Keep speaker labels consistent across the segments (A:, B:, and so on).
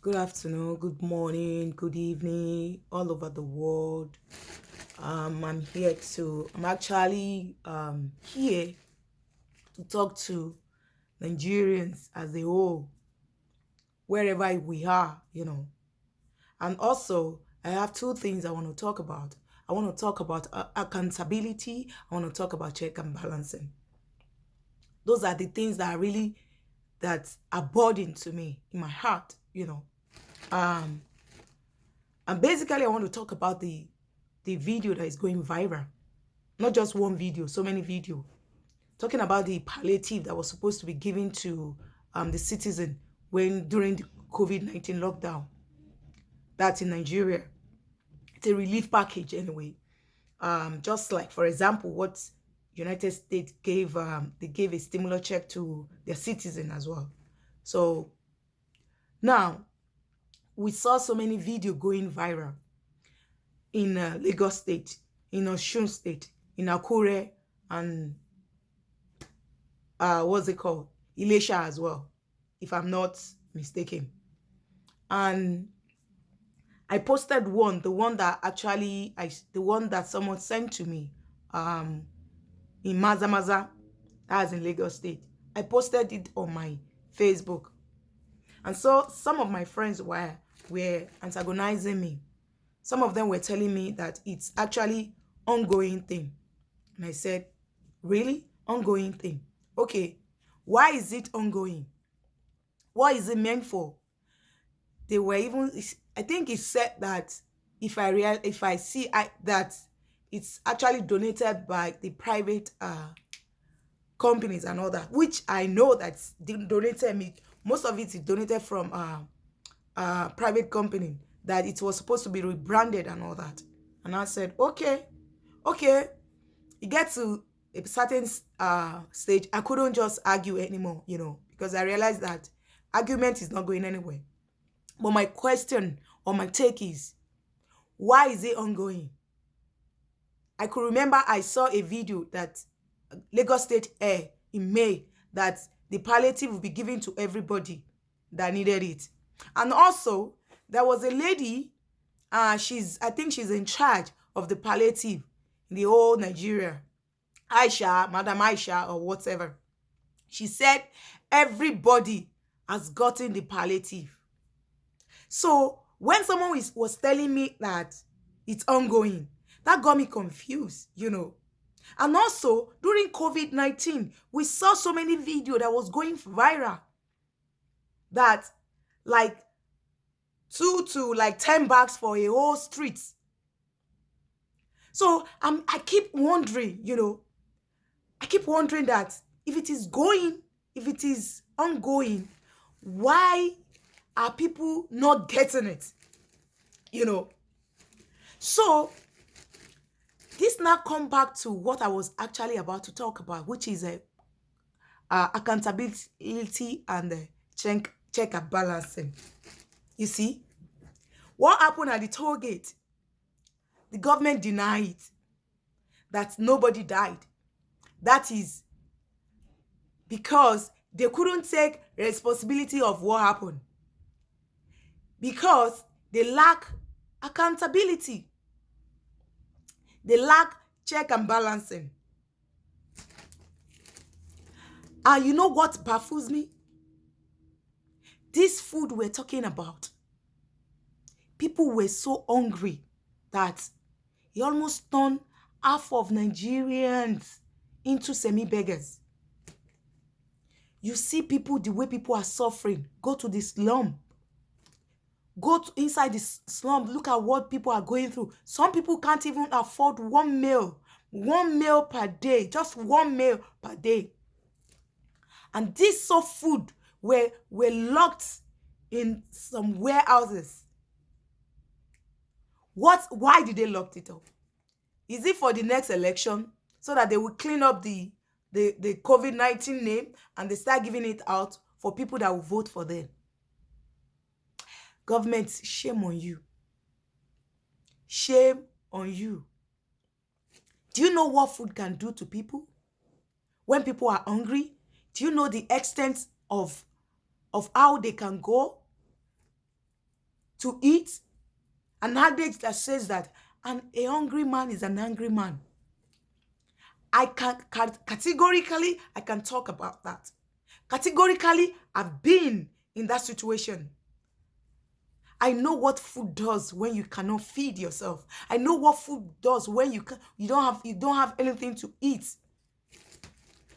A: Good afternoon, good morning, good evening, all over the world. I'm actually here to talk to Nigerians as a whole, wherever we are. And also, I have two things I want to talk about. I want to talk about accountability. I want to talk about check and balancing. Those are the things that are burden to me in my heart. Um, And basically, I want to talk about the video that is going viral. Not just one video, so many video. Talking about the palliative that was supposed to be given to the citizen when during the COVID-19 lockdown. That's in Nigeria. It's a relief package anyway. Just like, for example, what United States gave, they gave a stimulus check to their citizen as well. So now we saw so many video going viral in Lagos State, in Osun State, in Akure, and what's it called? Ilesha as well, if I'm not mistaken. And I posted one, the one that someone sent to me, um, in Mazamaza, that's in Lagos State. I posted it on my Facebook, and so some of my friends were antagonizing me. Some of them were telling me that it's actually ongoing thing. And I said, really? Ongoing thing. Okay. Why is it ongoing? What is it meant for? They were even, I think it said that if I see that it's actually donated by the private companies and all that, which I know that's donated me. Most of it is donated from private company, that it was supposed to be rebranded and all that. And I said, okay. It gets to a certain stage. I couldn't just argue anymore, because I realized that argument is not going anywhere. But my question or my take is, why is it ongoing? I could remember I saw a video that Lagos State Air in May, that the palliative will be given to everybody that needed it. And also, there was a lady, I think she's in charge of the palliative in the whole Nigeria. Aisha, Madam Aisha, or whatever. She said everybody has gotten the palliative. So when someone was telling me that it's ongoing, that got me confused. And also, during COVID-19, we saw so many videos that was going viral, that like 2 to like 10 bags for a whole street. So I keep wondering, I keep wondering that if it is ongoing, why are people not getting it? So this now come back to what I was actually about to talk about, which is accountability and check and balancing. You see, what happened at the toll gate? The government denied that nobody died. That is because they couldn't take responsibility of what happened, because they lack accountability. They lack check and balancing. And you know what baffles me? This food we're talking about, people were so hungry that it almost turned half of Nigerians into semi-beggars. You see people, the way people are suffering. Go to the slum. Go inside the slum. Look at what people are going through. Some people can't even afford one meal per day. Just one meal per day. And this soft food were locked in some warehouses. Why did they lock it up? Is it for the next election, so that they will clean up the COVID-19 name and they start giving it out for people that will vote for them? Government, shame on you. Shame on you. Do you know what food can do to people when people are hungry? Do you know the extent of how they can go? to eat. An adage that says that a hungry man is an angry man. I can categorically, I can talk about that. Categorically, I've been in that situation. I know what food does when you cannot feed yourself. I know what food does when you don't have anything to eat.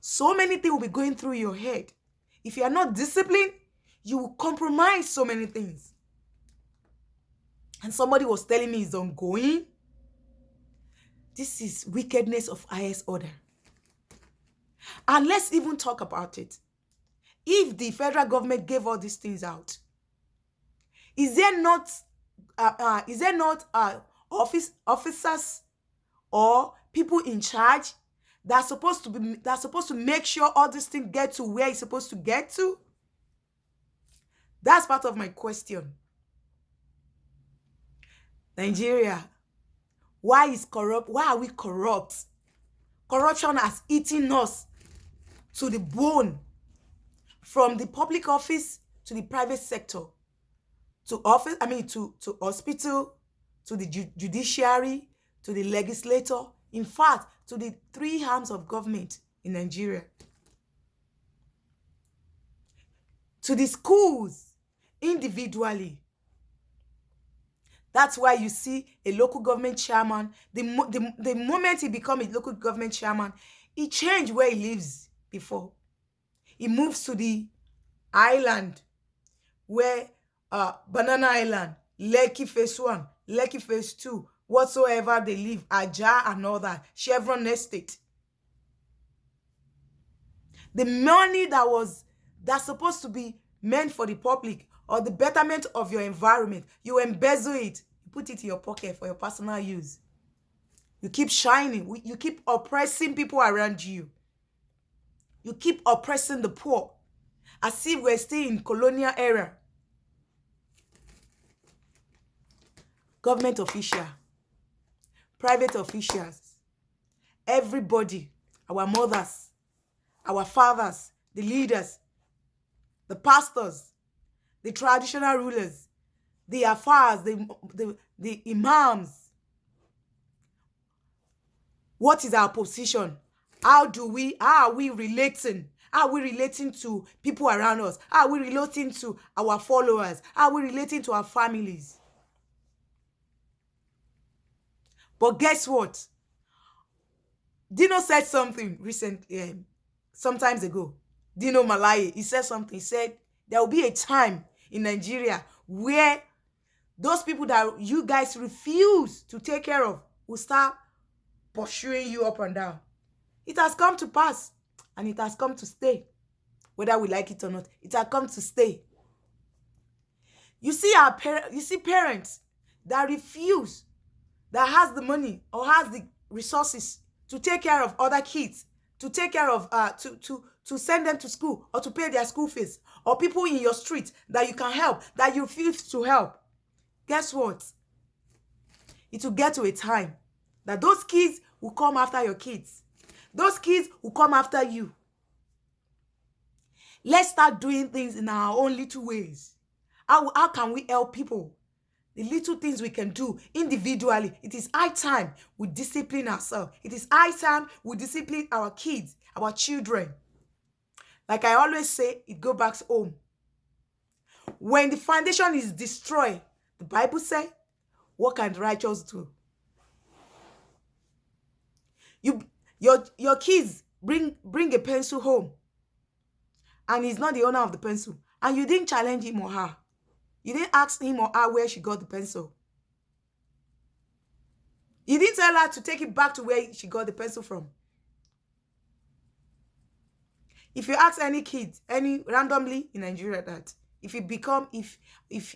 A: So many things will be going through your head. If you are not disciplined, you will compromise so many things. And somebody was telling me it's ongoing. This is wickedness of highest order. And let's even talk about it. If the federal government gave all these things out, is there not officers or people in charge that's supposed to make sure all these things get to where it's supposed to get to? That's part of my question. Nigeria, why are we corrupt? Corruption has eaten us to the bone, from the public office to the private sector, to hospital, to the judiciary, to the legislator, in fact, to the three arms of government in Nigeria, to the schools individually. That's why you see a local government chairman, the moment he becomes a local government chairman, he changed where he lives before. He moves to the island where Banana Island, Lekki Phase 1, Lekki Phase 2, whatsoever they live, Ajah and all that, Chevron Estate. The money that's supposed to be meant for the public or the betterment of your environment, you embezzle it, you put it in your pocket for your personal use. You keep shining, you keep oppressing people around you. You keep oppressing the poor, as if we're still in colonial era. Government official, private officials, everybody, our mothers, our fathers, the leaders, the pastors, the traditional rulers, the affairs, the imams. What is our position? How are we relating? How are we relating to people around us? How are we relating to our followers? How are we relating to our families? But guess what? Dino said something recently, sometimes ago. Dino Malaye, he said something. He said there will be a time in Nigeria where those people that you guys refuse to take care of will start pursuing you up and down. It has come to pass, and it has come to stay. Whether we like it or not, it has come to stay. You see parents that refuse, that has the money or has the resources to take care of other kids, to take care of to send them to school or to pay their school fees, or people in your street that you can help, that you refuse to help. Guess what? It will get to a time that those kids will come after your kids. Those kids will come after you. Let's start doing things in our own little ways. How can we help people? The little things we can do individually. It is high time we discipline ourselves. It is high time we discipline our kids, our children. Like I always say, it goes back home. When the foundation is destroyed, the Bible says, what can the righteous do? Your kids bring a pencil home, and he's not the owner of the pencil, and you didn't challenge him or her. You didn't ask him or her where she got the pencil. You didn't tell her to take it back to where she got the pencil from. If you ask any kid, any randomly in Nigeria, that if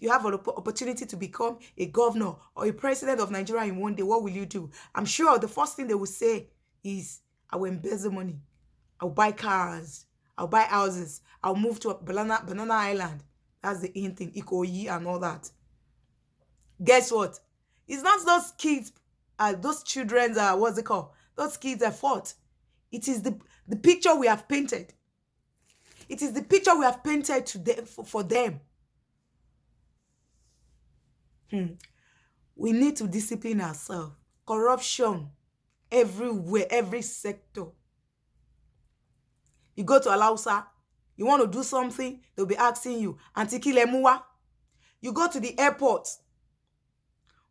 A: you have an opportunity to become a governor or a president of Nigeria in one day, what will you do? I'm sure the first thing they will say is, I will embezzle money. I'll buy cars. I'll buy houses. I'll move to a Banana Island. That's the in thing, Ikoyi and all that. Guess what? It's not those kids, those children's, what's it called? Those kids' fault. It is the picture we have painted. It is the picture we have painted to them, for them. We need to discipline ourselves. Corruption everywhere, every sector. You go to Alausa, you want to do something, they'll be asking you, Auntie Kilemuwa. You go to the airport,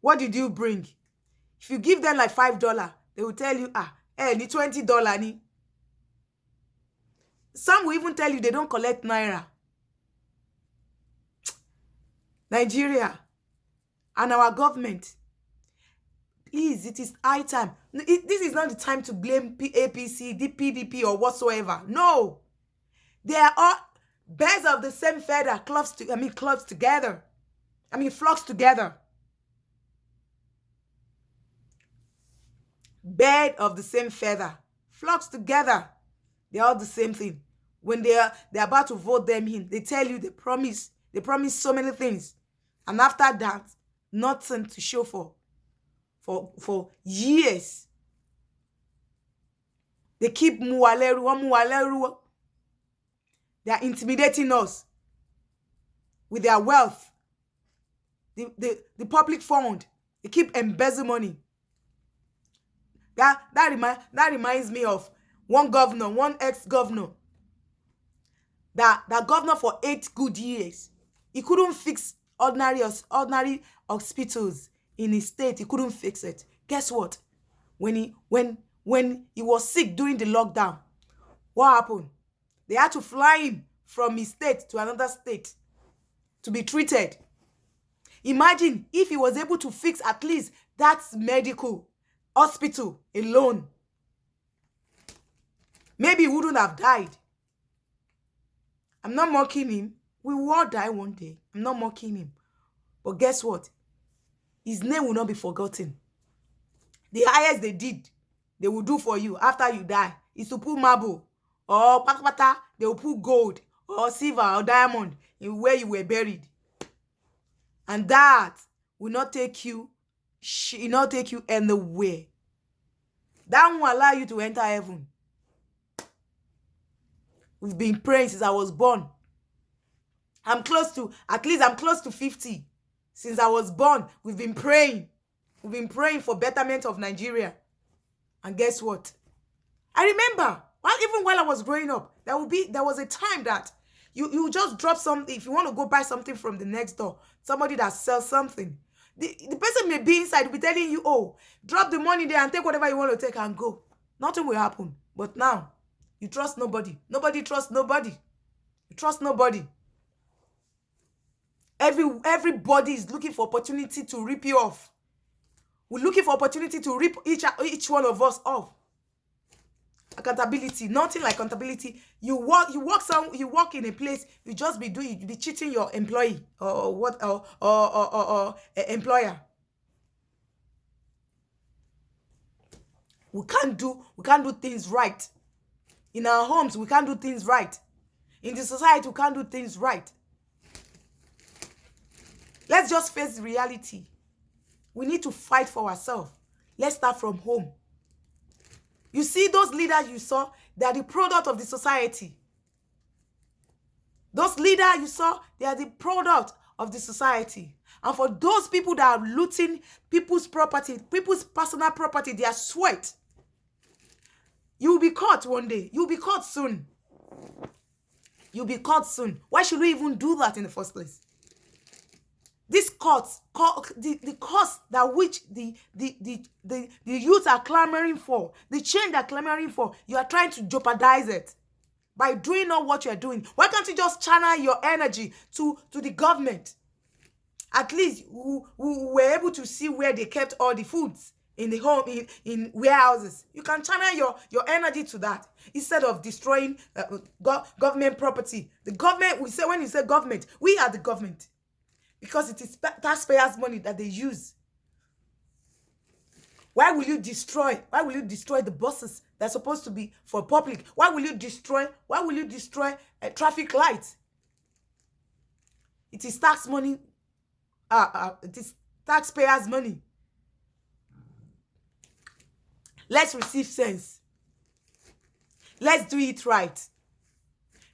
A: what did you bring? If you give them like $5, they will tell you, ni $20 ni. Some will even tell you they don't collect naira. Nigeria and our government, please, it is high time. This is not the time to blame APC, the PDP, or whatsoever. No. They are all birds of the same feather, flocks together. Bird of the same feather, flocks together. They're all the same thing. When they're about to vote them in, they tell you they promise so many things. And after that, nothing to show for years. They keep muwaleru. They are intimidating us with their wealth. The public fund, they keep embezzling money. That reminds me of one ex-governor. That governor for 8 good years. He couldn't fix ordinary hospitals in his state. He couldn't fix it. Guess what? When he was sick during the lockdown, what happened? They had to fly him from his state to another state to be treated. Imagine if he was able to fix at least that medical hospital alone. Maybe he wouldn't have died. I'm not mocking him. We will all die one day. I'm not mocking him. But guess what? His name will not be forgotten. The highest they will do for you after you die is to put marble or patapata. They will put gold or silver or diamond in where you were buried. And that will not take you anywhere. That won't allow you to enter heaven. We've been praying since I was born. I'm close to 50. Since I was born, we've been praying. We've been praying for betterment of Nigeria. And guess what? I remember, even while I was growing up, there was a time that you just drop something. If you want to go buy something from the next door, somebody that sells something, the person may be inside, will be telling you, oh, drop the money there and take whatever you want to take and go. Nothing will happen. But now, you trust nobody. Nobody trusts nobody. You trust nobody. Everybody is looking for opportunity to rip you off. We're looking for opportunity to rip each one of us off. Accountability, nothing like accountability. You walk in a place, you just be cheating your employee or employer. We can't do things right. In our homes, we can't do things right. In the society, we can't do things right. Let's just face reality. We need to fight for ourselves. Let's start from home. You see those leaders you saw, they are the product of the society. Those leaders you saw, they are the product of the society. And for those people that are looting people's property, people's personal property, their sweat, you will be caught one day. You'll be caught soon. You'll be caught soon. Why should we even do that in the first place? This the cause that which the youth are clamoring for, the change they're clamoring for, you are trying to jeopardize it by doing all what you're doing. Why can't you just channel your energy to the government? At least we were able to see where they kept all the foods in the home, in warehouses. You can channel your energy to that instead of destroying government property. The government, when you say government, we are the government. Because it is taxpayers' money that they use. Why will you destroy the buses that's supposed to be for public? Why will you destroy traffic lights? It is tax money. It is taxpayers' money. Let's receive sense. Let's do it right.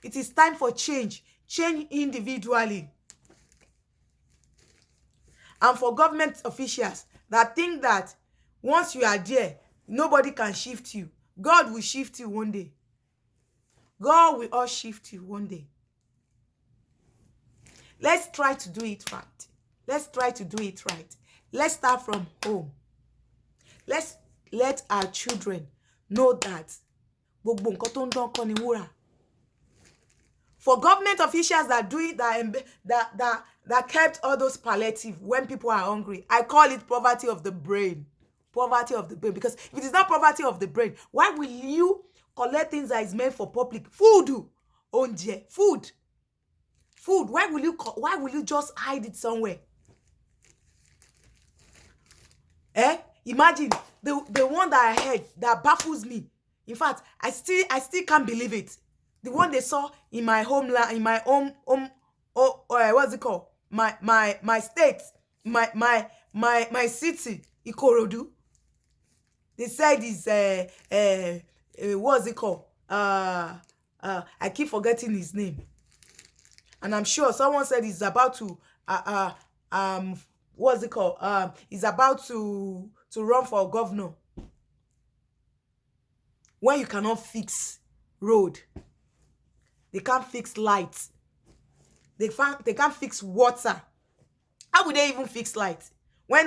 A: It is time for change. Change individually. And for government officials that think that once you are there, nobody can shift you. God will shift you one day. God will all shift you one day. Let's try to do it right. Let's try to do it right. Let's start from home. Let's let our children know that gbogbo nǹkan tó ń dán kọ́ ni wúrà. For government officials that do it, that kept all those palliative when people are hungry, I call it poverty of the brain. Poverty of the brain. Because if it is not poverty of the brain, why will you collect things that is meant for public? Food, onje, food. Why will you just hide it somewhere? Imagine the one that I heard that baffles me. In fact, I still can't believe it. The one they saw in my homeland, in my what's it called? My state, my city, Ikorodu. They said is what's it called? I keep forgetting his name. And I'm sure someone said he's about to what's it called? He's about to run for governor. When you cannot fix road, they can't fix lights, they can't fix water. How would they even fix light? Where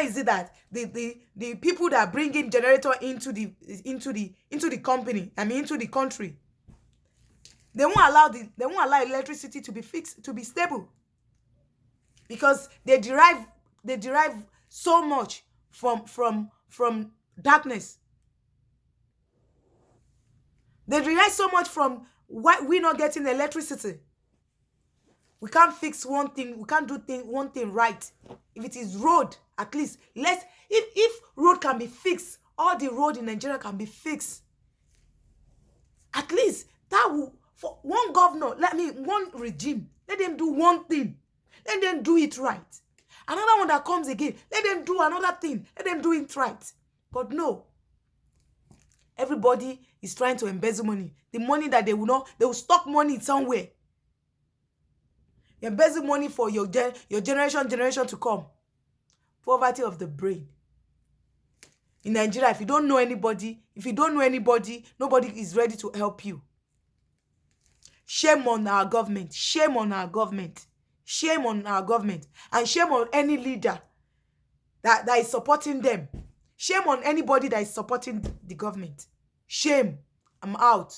A: is it that the people that bring in generator into the company, I mean into the country, they won't allow electricity to be fixed, to be stable, because they derive so much from darkness. They derive so much from why we're not getting electricity. We can't fix one thing. We can't do one thing right. If it is road, at least if road can be fixed, all the road in Nigeria can be fixed. At least that will, for one governor, one regime, let them do one thing. Let them do it right. Another one that comes again, let them do another thing. Let them do it right. But no. Everybody is trying to embezzle money. The money that they will stock money somewhere. You embezzle money for your generation to come. Poverty of the brain. In Nigeria, if you don't know anybody, nobody is ready to help you. Shame on our government. Shame on our government. Shame on our government. And shame on any leader that is supporting them. Shame on anybody that is supporting the government. Shame. I'm out.